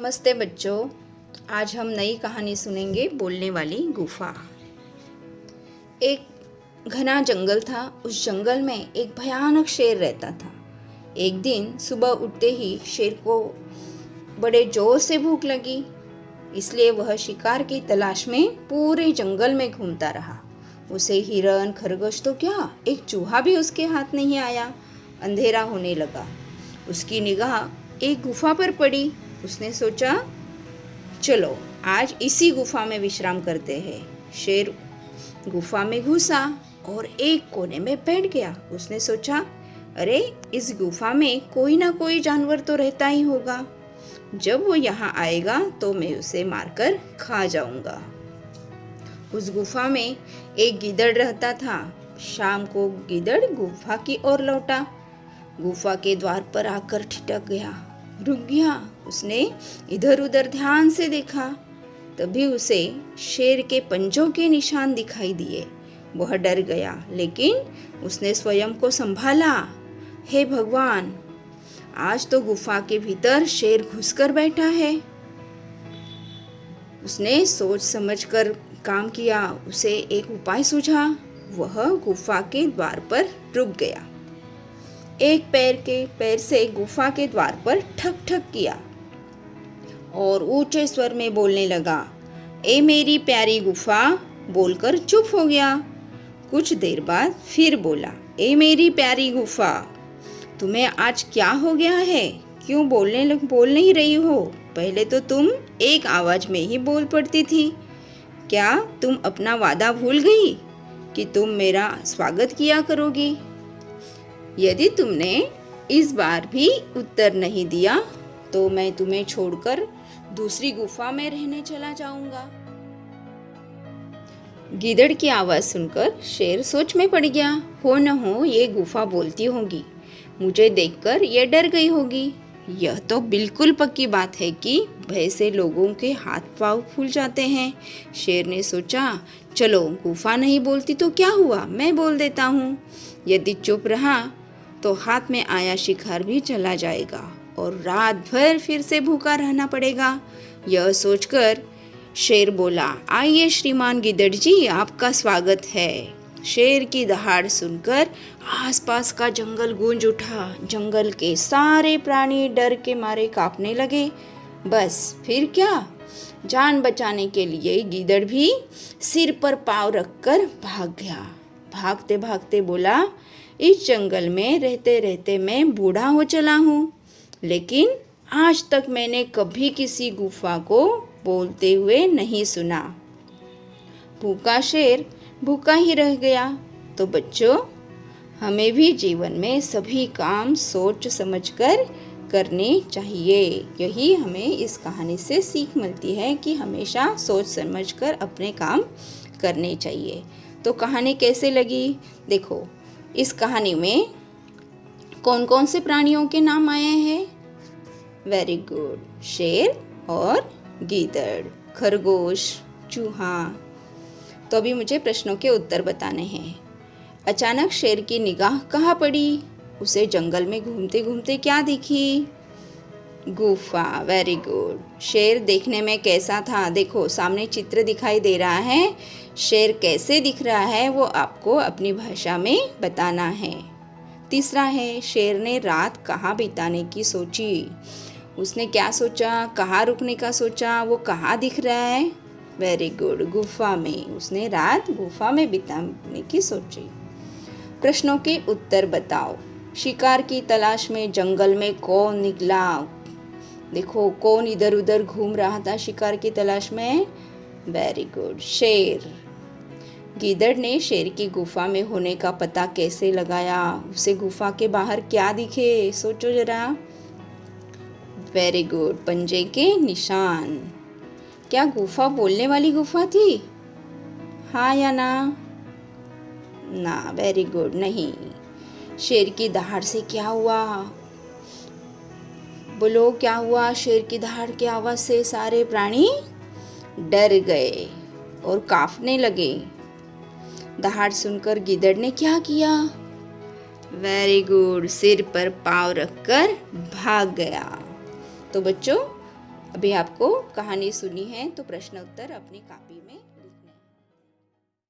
नमस्ते बच्चों। आज हम नई कहानी सुनेंगे, बोलने वाली गुफा। एक घना जंगल था। उस जंगल में एक भयानक शेर रहता था। एक दिन सुबह उठते ही शेर को बड़े जोर से भूख लगी, इसलिए वह शिकार की तलाश में पूरे जंगल में घूमता रहा। उसे हिरन, खरगोश तो क्या, एक चूहा भी उसके हाथ नहीं आया। अंधेरा होने लगा। उसकी निगाह एक गुफा पर पड़ी। उसने सोचा, चलो आज इसी गुफा में विश्राम करते हैं। शेर गुफा में घुसा और एक कोने में बैठ गया। उसने सोचा, अरे इस गुफा में कोई ना कोई जानवर तो रहता ही होगा। जब वो यहाँ आएगा तो मैं उसे मारकर खा जाऊंगा। उस गुफा में एक गीदड़ रहता था। शाम को गीदड़ गुफा की ओर लौटा। गुफा के द्वार पर आकर ठिठक गया, रुक गया। उसने इधर उधर ध्यान से देखा। तभी उसे शेर के पंजों के निशान दिखाई दिए। वह डर गया, लेकिन उसने स्वयं को संभाला। हे भगवान, आज तो गुफा के भीतर शेर घुसकर बैठा है। उसने सोच समझकर काम किया। उसे एक उपाय सूझा। वह गुफा के द्वार पर रुक गया। एक पैर से गुफा के द्वार पर ठक ठक किया और ऊंचे स्वर में बोलने लगा, ए मेरी प्यारी गुफा। बोलकर चुप हो गया। कुछ देर बाद फिर बोला, ए मेरी प्यारी गुफा, तुम्हें आज क्या हो गया है? क्यों बोल नहीं रही हो? पहले तो तुम एक आवाज में ही बोल पड़ती थी। क्या तुम अपना वादा भूल गई कि तुम मेरा स्वागत किया करोगी? यदि तुमने इस बार भी उत्तर नहीं दिया तो मैं तुम्हें छोड़कर दूसरी गुफा में रहने चला जाऊंगा। गीदड़ की आवाज सुनकर शेर सोच में पड़ गया। हो न हो ये गुफा बोलती होगी, मुझे देखकर ये डर गई होगी। यह तो बिल्कुल पक्की बात है कि भय से लोगों के हाथ पांव फूल जाते हैं। शेर ने सोचा, चलो गुफा नहीं बोलती तो क्या हुआ, मैं बोल देता हूँ। यदि चुप रहा तो हाथ में आया शिकार भी चला जाएगा और रात भर फिर से भूखा रहना पड़ेगा। यह सोचकर शेर बोला, आइए श्रीमान गिद्दड़ जी, आपका स्वागत है। शेर की दहाड़ सुनकर आसपास का जंगल गूंज उठा। जंगल के सारे प्राणी डर के मारे कांपने लगे। बस फिर क्या, जान बचाने के लिए गीदड़ भी सिर पर पाँव रखकर भाग गया। भागते भागते बोला, इस जंगल में रहते रहते मैं बूढ़ा हो चला हूँ, लेकिन आज तक मैंने कभी किसी गुफा को बोलते हुए नहीं सुना। भूखा शेर भूखा ही रह गया। तो बच्चों, हमें भी जीवन में सभी काम सोच समझकर करने चाहिए। यही हमें इस कहानी से सीख मिलती है कि हमेशा सोच समझकर अपने काम करने चाहिए। तो कहानी कैसे लगी? देखो, इस कहानी में कौन कौन से प्राणियों के नाम आए हैं? वेरी गुड, शेर और गीदड़, खरगोश, चूहा। तो अभी मुझे प्रश्नों के उत्तर बताने हैं। अचानक शेर की निगाह कहाँ पड़ी? उसे जंगल में घूमते घूमते क्या दिखी? गुफा। Very good. शेर देखने में कैसा था? देखो, सामने चित्र दिखाई दे रहा है। शेर कैसे दिख रहा है वो आपको अपनी भाषा में बताना है। तीसरा है, शेर ने रात कहाँ बिताने की सोची? उसने क्या सोचा? कहाँ रुकने का सोचा? वो कहाँ दिख रहा है? वेरी गुड, गुफा में। उसने रात गुफा में बिताने की सोची। प्रश्नों के उत्तर बताओ। शिकार की तलाश में जंगल में कौन निकला? देखो, कौन इधर उधर घूम रहा था शिकार की तलाश में? वेरी गुड, शेर। गीदड़ ने शेर की गुफा में होने का पता कैसे लगाया? उसे गुफा के बाहर क्या दिखे? सोचो जरा। वेरी गुड, पंजे के निशान। क्या गुफा बोलने वाली गुफा थी? हाँ या ना? ना, वेरी गुड, नहीं। शेर की दहाड़ से क्या हुआ? बोलो, क्या हुआ? शेर की दहाड़ की आवाज से सारे प्राणी डर गए और कांपने लगे। दहाड़ सुनकर गीदड़ ने क्या किया? वेरी गुड, सिर पर पाँव रखकर भाग गया। तो बच्चों, अभी आपको कहानी सुनी है तो प्रश्न उत्तर अपनी कॉपी में लिखना है।